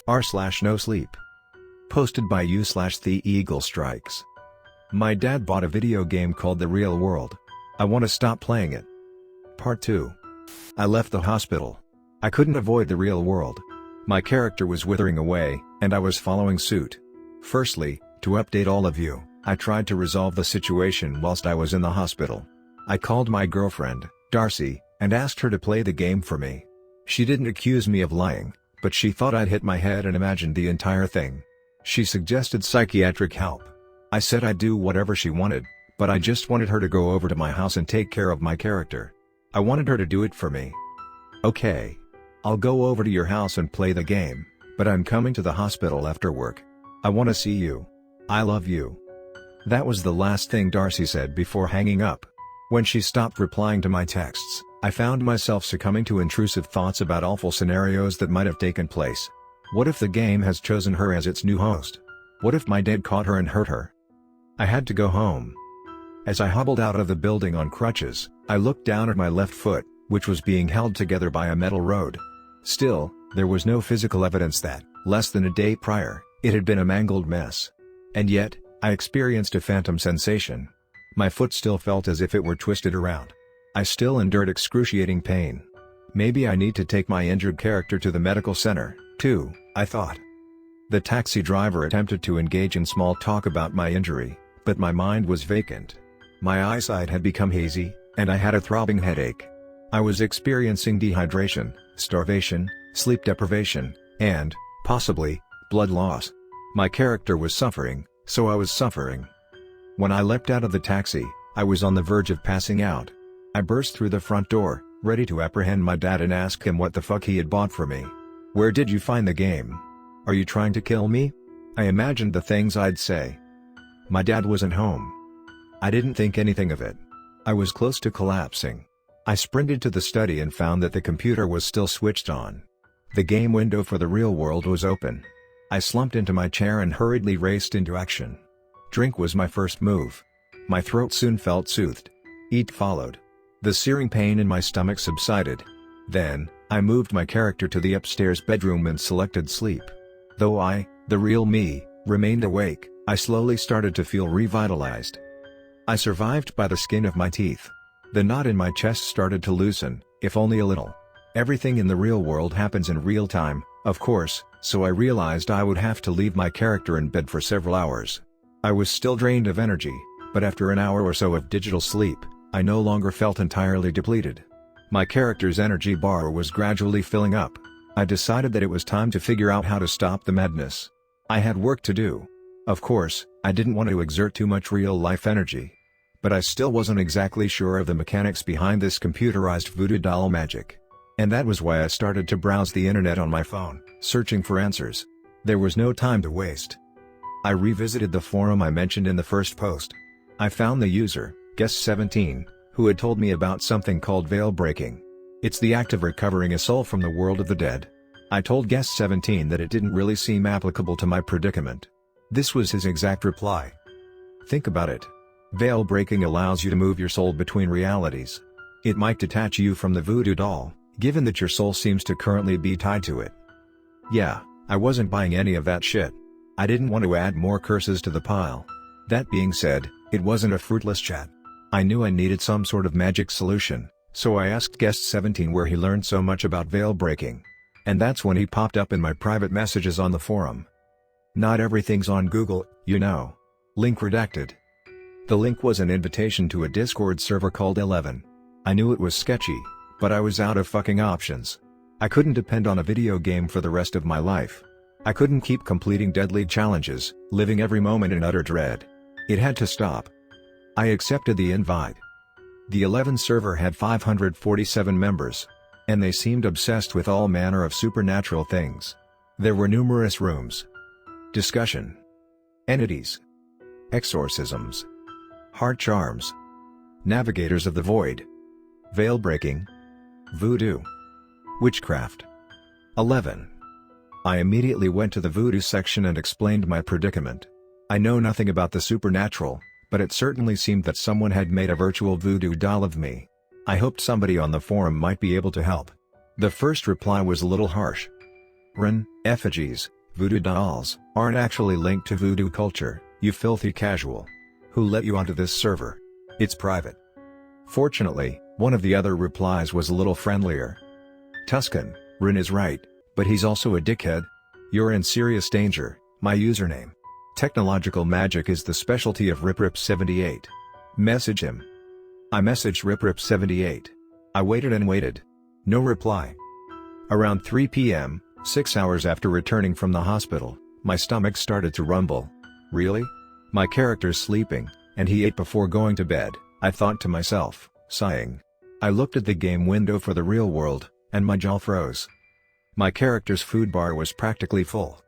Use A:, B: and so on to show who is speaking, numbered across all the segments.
A: r/NoSleep. Posted by u/Theeaglestrikes. My dad bought a video game called The Real World. I want to stop playing it. Part 2. I left the hospital. I couldn't avoid the real world. My character was withering away, and I was following suit. Firstly, to update all of you, I tried to resolve the situation whilst I was in the hospital. I called my girlfriend, Darcy, and asked her to play the game for me. She didn't accuse me of lying, but she thought I'd hit my head and imagined the entire thing. She suggested psychiatric help. I said I'd do whatever she wanted, but I just wanted her to go over to my house and take care of my character. I wanted her to do it for me. Okay. I'll go over to your house and play the game, but I'm coming to the hospital after work. I want to see you. I love you. That was the last thing Darcy said before hanging up. When she stopped replying to my texts, I found myself succumbing to intrusive thoughts about awful scenarios that might have taken place. What if the game has chosen her as its new host? What if my dad caught her and hurt her? I had to go home. As I hobbled out of the building on crutches, I looked down at my left foot, which was being held together by a metal rod. Still, there was no physical evidence that, less than a day prior, it had been a mangled mess. And yet, I experienced a phantom sensation. My foot still felt as if it were twisted around. I still endured excruciating pain. Maybe I need to take my injured character to the medical center, too, I thought. The taxi driver attempted to engage in small talk about my injury, but my mind was vacant. My eyesight had become hazy, and I had a throbbing headache. I was experiencing dehydration, starvation, sleep deprivation, and, possibly, blood loss. My character was suffering, so I was suffering. When I leapt out of the taxi, I was on the verge of passing out. I burst through the front door, ready to apprehend my dad and ask him what the fuck he had bought for me. Where did you find the game? Are you trying to kill me? I imagined the things I'd say. My dad wasn't home. I didn't think anything of it. I was close to collapsing. I sprinted to the study and found that the computer was still switched on. The game window for the real world was open. I slumped into my chair and hurriedly raced into action. Drink was my first move. My throat soon felt soothed. Eat followed. The searing pain in my stomach subsided. Then, I moved my character to the upstairs bedroom and selected sleep. Though I, the real me, remained awake, I slowly started to feel revitalized. I survived by the skin of my teeth. The knot in my chest started to loosen, if only a little. Everything in the real world happens in real time, of course, so I realized I would have to leave my character in bed for several hours. I was still drained of energy, but after an hour or so of digital sleep, I no longer felt entirely depleted. My character's energy bar was gradually filling up. I decided that it was time to figure out how to stop the madness. I had work to do. Of course, I didn't want to exert too much real-life energy. But I still wasn't exactly sure of the mechanics behind this computerized voodoo doll magic. And that was why I started to browse the internet on my phone, searching for answers. There was no time to waste. I revisited the forum I mentioned in the first post. I found the user, Guest17, who had told me about something called veil breaking. It's the act of recovering a soul from the world of the dead. I told Guest17 that it didn't really seem applicable to my predicament. This was his exact reply. Think about it. Veil breaking allows you to move your soul between realities. It might detach you from the voodoo doll, given that your soul seems to currently be tied to it. Yeah, I wasn't buying any of that shit. I didn't want to add more curses to the pile. That being said, it wasn't a fruitless chat. I knew I needed some sort of magic solution, so I asked Guest17 where he learned so much about veil breaking. And that's when he popped up in my private messages on the forum. Not everything's on Google, you know. Link redacted. The link was an invitation to a Discord server called 11. I knew it was sketchy, but I was out of fucking options. I couldn't depend on a video game for the rest of my life. I couldn't keep completing deadly challenges, living every moment in utter dread. It had to stop. I accepted the invite. The 11 server had 547 members. And they seemed obsessed with all manner of supernatural things. There were numerous rooms. Discussion. Entities. Exorcisms. Heart charms. Navigators of the void. Veil breaking. Voodoo. Witchcraft. 11. I immediately went to the voodoo section and explained my predicament. I know nothing about the supernatural, but it certainly seemed that someone had made a virtual voodoo doll of me. I hoped somebody on the forum might be able to help. The first reply was a little harsh. Run, effigies, voodoo dolls, aren't actually linked to voodoo culture, you filthy casual. Who let you onto this server? It's private. Fortunately, one of the other replies was a little friendlier. Tuscan, Rin is right, but he's also a dickhead. You're in serious danger, my username. Technological magic is the specialty of RipRip78. Message him. I messaged RipRip78. I waited and waited. No reply. Around 3 p.m., 6 hours after returning from the hospital, my stomach started to rumble. Really? My character's sleeping, and he ate before going to bed, I thought to myself, sighing. I looked at the game window for the real world, and my jaw froze. My character's food bar was practically full.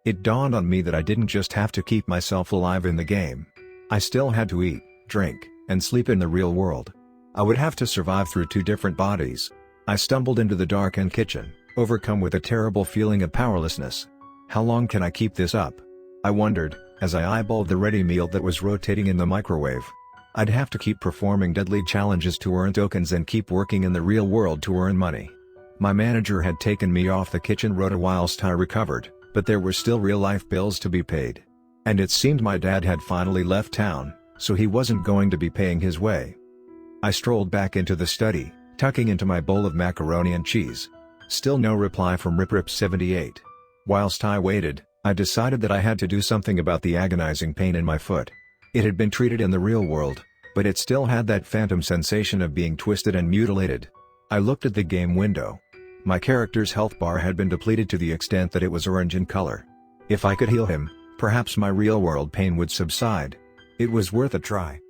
A: It dawned on me that I didn't just have to keep myself alive in the game. I still had to eat, drink, and sleep in the real world. I would have to survive through 2 different bodies. I stumbled into the darkened kitchen, overcome with a terrible feeling of powerlessness. How long can I keep this up? I wondered, as I eyeballed the ready meal that was rotating in the microwave. I'd have to keep performing deadly challenges to earn tokens and keep working in the real world to earn money. My manager had taken me off the kitchen rota whilst I recovered, but there were still real-life bills to be paid. And it seemed my dad had finally left town, so he wasn't going to be paying his way. I strolled back into the study, tucking into my bowl of macaroni and cheese. Still no reply from RipRip78. Whilst I waited, I decided that I had to do something about the agonizing pain in my foot. It had been treated in the real world, but it still had that phantom sensation of being twisted and mutilated. I looked at the game window. My character's health bar had been depleted to the extent that it was orange in color. If I could heal him, perhaps my real-world pain would subside. It was worth a try.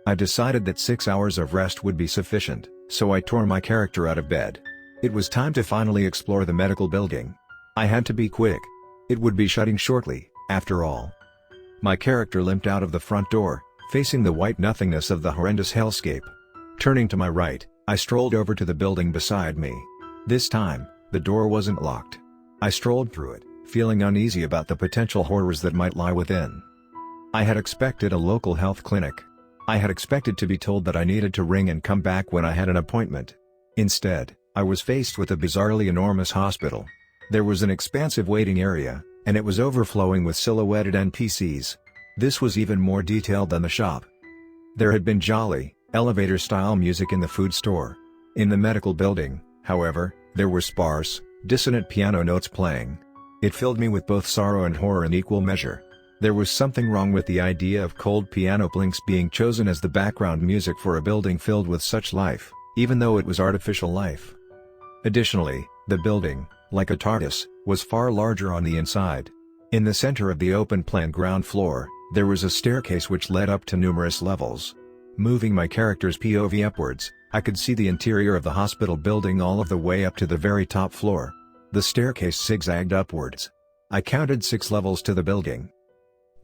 A: I decided that 6 hours of rest would be sufficient, so I tore my character out of bed. It was time to finally explore the medical building. I had to be quick. It would be shutting shortly, after all. My character limped out of the front door, facing the white nothingness of the horrendous hellscape. Turning to my right, I strolled over to the building beside me. This time, the door wasn't locked. I strolled through it, feeling uneasy about the potential horrors that might lie within. I had expected a local health clinic. I had expected to be told that I needed to ring and come back when I had an appointment. Instead, I was faced with a bizarrely enormous hospital. There was an expansive waiting area, and it was overflowing with silhouetted NPCs. This was even more detailed than the shop. There had been jolly, elevator-style music in the food store. In the medical building, however, there were sparse, dissonant piano notes playing. It filled me with both sorrow and horror in equal measure. There was something wrong with the idea of cold piano plinks being chosen as the background music for a building filled with such life, even though it was artificial life. Additionally, the building, like a TARDIS, was far larger on the inside. In the center of the open-plan ground floor, there was a staircase which led up to numerous levels. Moving my character's POV upwards, I could see the interior of the hospital building all of the way up to the very top floor. The staircase zigzagged upwards. I counted 6 levels to the building.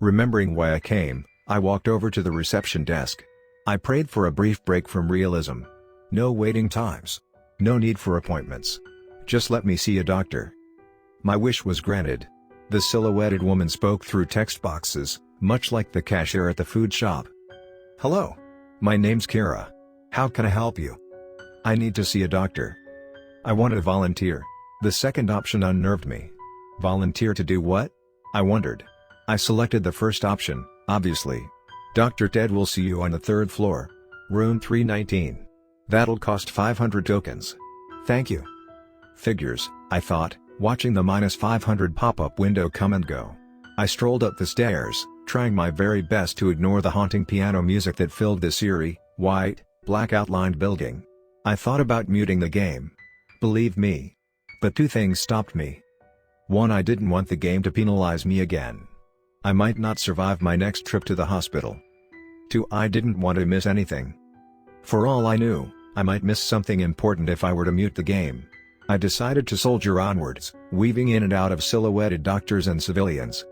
A: Remembering why I came, I walked over to the reception desk. I prayed for a brief break from realism. No waiting times. No need for appointments. Just let me see a doctor. My wish was granted. The silhouetted woman spoke through text boxes, much like the cashier at the food shop. Hello. My name's Kira. How can I help you? I need to see a doctor. I want to volunteer. The second option unnerved me. Volunteer to do what? I wondered. I selected the first option, obviously. Dr. Ted will see you on the 3rd floor. Room 319. That'll cost 500 tokens. Thank you. Figures, I thought, watching the -500 pop-up window come and go. I strolled up the stairs, trying my very best to ignore the haunting piano music that filled this eerie, white, black-outlined building. I thought about muting the game. Believe me. But 2 things stopped me. 1, I didn't want the game to penalize me again. I might not survive my next trip to the hospital. 2, I didn't want to miss anything. For all I knew, I might miss something important if I were to mute the game. I decided to soldier onwards, weaving in and out of silhouetted doctors and civilians.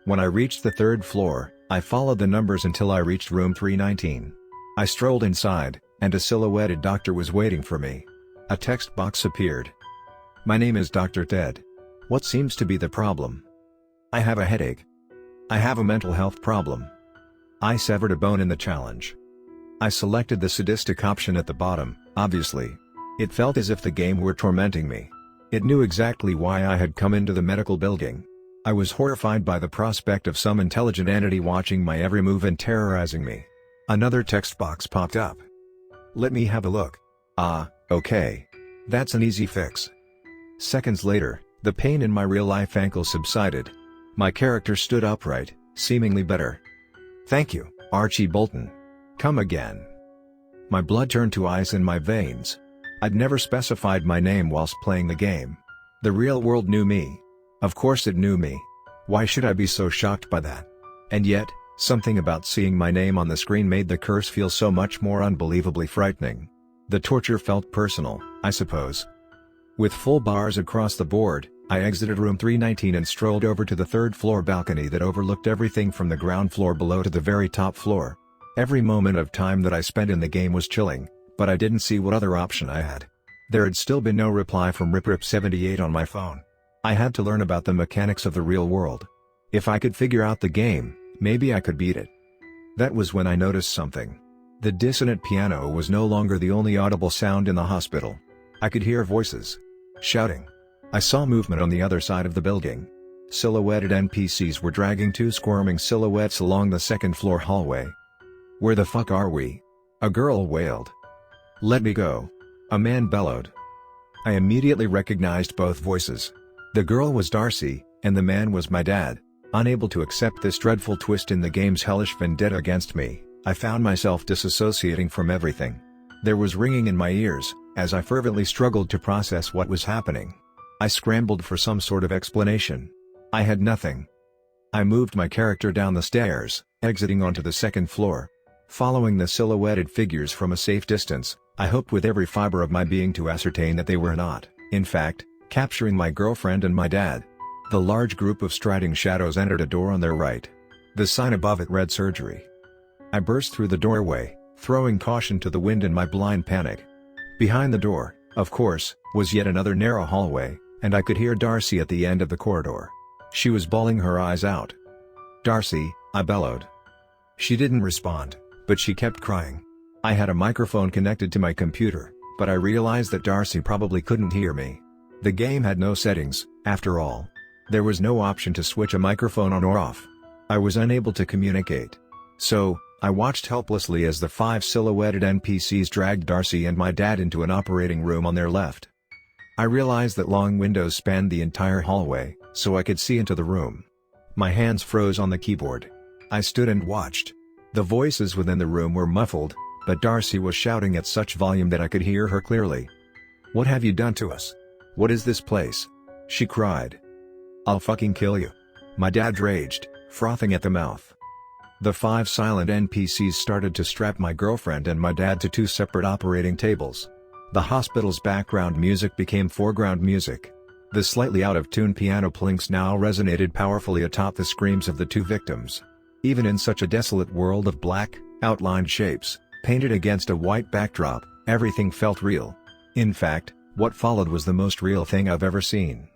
A: When I reached the 3rd floor, I followed the numbers until I reached room 319. I strolled inside, and a silhouetted doctor was waiting for me. A text box appeared. My name is Dr. Ted. What seems to be the problem? I have a headache. I have a mental health problem. I severed a bone in the challenge. I selected the sadistic option at the bottom, obviously. It felt as if the game were tormenting me. It knew exactly why I had come into the medical building. I was horrified by the prospect of some intelligent entity watching my every move and terrorizing me. Another text box popped up. Let me have a look. Ah, okay. That's an easy fix. Seconds later, the pain in my real-life ankle subsided. My character stood upright, seemingly better. Thank you, Archie Bolton. Come again. My blood turned to ice in my veins. I'd never specified my name whilst playing the game. The real world knew me. Of course it knew me. Why should I be so shocked by that? And yet, something about seeing my name on the screen made the curse feel so much more unbelievably frightening. The torture felt personal, I suppose. With full bars across the board, I exited room 319 and strolled over to the third-floor balcony that overlooked everything from the ground floor below to the very top floor. Every moment of time that I spent in the game was chilling, but I didn't see what other option I had. There had still been no reply from RipRip78 on my phone. I had to learn about the mechanics of the real world. If I could figure out the game, maybe I could beat it. That was when I noticed something. The dissonant piano was no longer the only audible sound in the hospital. I could hear voices. Shouting. I saw movement on the other side of the building. Silhouetted NPCs were dragging two squirming silhouettes along the second-floor hallway. Where the fuck are we? A girl wailed. Let me go. A man bellowed. I immediately recognized both voices. The girl was Darcy, and the man was my dad. Unable to accept this dreadful twist in the game's hellish vendetta against me, I found myself disassociating from everything. There was ringing in my ears, as I fervently struggled to process what was happening. I scrambled for some sort of explanation. I had nothing. I moved my character down the stairs, exiting onto the second floor. Following the silhouetted figures from a safe distance, I hoped with every fiber of my being to ascertain that they were not, in fact, capturing my girlfriend and my dad. The large group of striding shadows entered a door on their right. The sign above it read surgery. I burst through the doorway, throwing caution to the wind in my blind panic. Behind the door, of course, was yet another narrow hallway, and I could hear Darcy at the end of the corridor. She was bawling her eyes out. Darcy, I bellowed. She didn't respond, but she kept crying. I had a microphone connected to my computer, but I realized that Darcy probably couldn't hear me. The game had no settings, after all. There was no option to switch a microphone on or off. I was unable to communicate. So, I watched helplessly as the 5 silhouetted NPCs dragged Darcy and my dad into an operating room on their left. I realized that long windows spanned the entire hallway, so I could see into the room. My hands froze on the keyboard. I stood and watched. The voices within the room were muffled, but Darcy was shouting at such volume that I could hear her clearly. "What have you done to us? What is this place?" she cried. "I'll fucking kill you." My dad raged, frothing at the mouth. The 5 silent NPCs started to strap my girlfriend and my dad to 2 separate operating tables. The hospital's background music became foreground music. The slightly out-of-tune piano plinks now resonated powerfully atop the screams of the 2 victims. Even in such a desolate world of black, outlined shapes, painted against a white backdrop, everything felt real. In fact, what followed was the most real thing I've ever seen.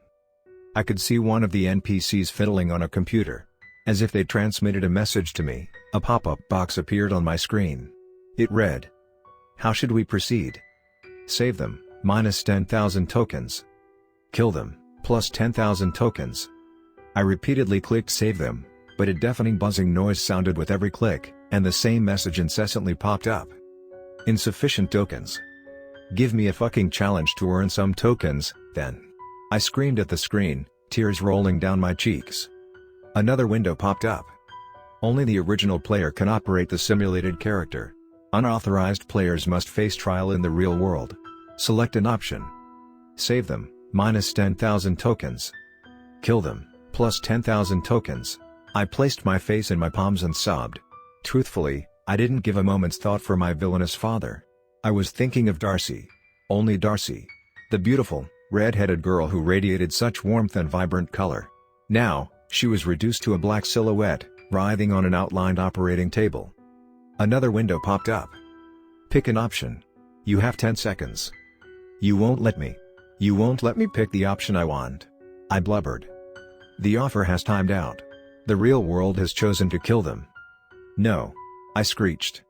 A: I could see one of the NPCs fiddling on a computer. As if they transmitted a message to me, a pop-up box appeared on my screen. It read, "How should we proceed? Save them, minus 10,000 tokens. Kill them, plus 10,000 tokens." I repeatedly clicked save them, but a deafening buzzing noise sounded with every click, and the same message incessantly popped up. Insufficient tokens. Give me a fucking challenge to earn some tokens, then. I screamed at the screen, tears rolling down my cheeks. Another window popped up. Only the original player can operate the simulated character. Unauthorized players must face trial in the real world. Select an option. Save them, minus 10,000 tokens. Kill them, plus 10,000 tokens. I placed my face in my palms and sobbed. Truthfully, I didn't give a moment's thought for my villainous father. I was thinking of Darcy. Only Darcy. The beautiful, red-headed girl who radiated such warmth and vibrant color. Now, she was reduced to a black silhouette, writhing on an outlined operating table. Another window popped up. Pick an option. You have 10 seconds. You won't let me. You won't let me pick the option I want. I blubbered. The offer has timed out. The real world has chosen to kill them. No. I screeched.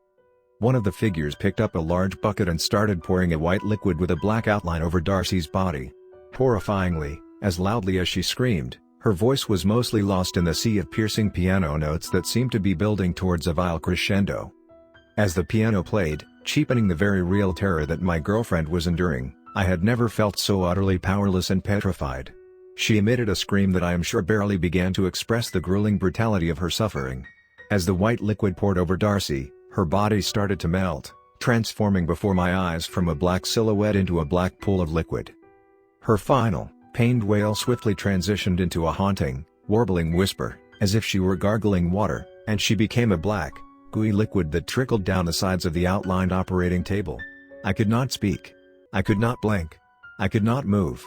A: One of the figures picked up a large bucket and started pouring a white liquid with a black outline over Darcy's body. Horrifyingly, as loudly as she screamed, her voice was mostly lost in the sea of piercing piano notes that seemed to be building towards a vile crescendo. As the piano played, cheapening the very real terror that my girlfriend was enduring, I had never felt so utterly powerless and petrified. She emitted a scream that I am sure barely began to express the grueling brutality of her suffering. As the white liquid poured over Darcy, her body started to melt, transforming before my eyes from a black silhouette into a black pool of liquid. Her final, pained wail swiftly transitioned into a haunting, warbling whisper, as if she were gargling water, and she became a black, gooey liquid that trickled down the sides of the outlined operating table. I could not speak. I could not blink. I could not move.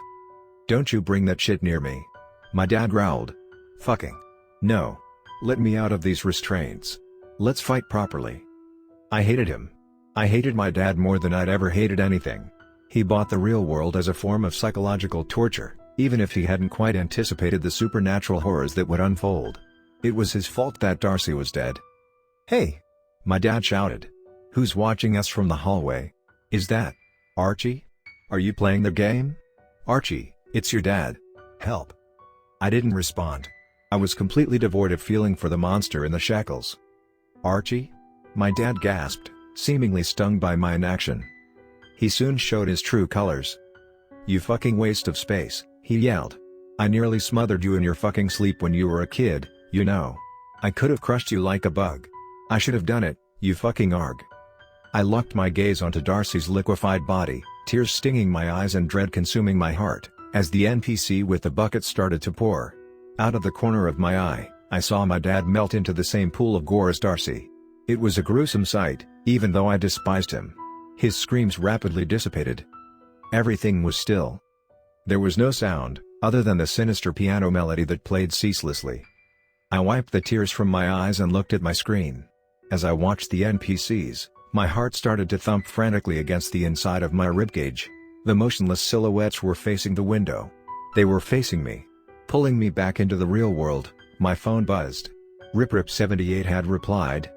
A: "Don't you bring that shit near me," my dad growled. "Fucking no. Let me out of these restraints. Let's fight properly." I hated him. I hated my dad more than I'd ever hated anything. He bought the real world as a form of psychological torture, even if he hadn't quite anticipated the supernatural horrors that would unfold. It was his fault that Darcy was dead. "Hey!" my dad shouted. "Who's watching us from the hallway? Is that Archie? Are you playing the game? Archie, it's your dad. Help!" I didn't respond. I was completely devoid of feeling for the monster in the shackles. "Archie?" my dad gasped, seemingly stung by my inaction. He soon showed his true colors. "You fucking waste of space," he yelled. "I nearly smothered you in your fucking sleep when you were a kid, you know. I could have crushed you like a bug. I should have done it, you fucking arg." I locked my gaze onto Darcy's liquefied body, tears stinging my eyes and dread consuming my heart, as the NPC with the bucket started to pour. Out of the corner of my eye, I saw my dad melt into the same pool of gore as Darcy. It was a gruesome sight, even though I despised him. His screams rapidly dissipated. Everything was still. There was no sound, other than the sinister piano melody that played ceaselessly. I wiped the tears from my eyes and looked at my screen. As I watched the NPCs, my heart started to thump frantically against the inside of my ribcage. The motionless silhouettes were facing the window. They were facing me. Pulling me back into the real world. My phone buzzed. RipRip78 had replied.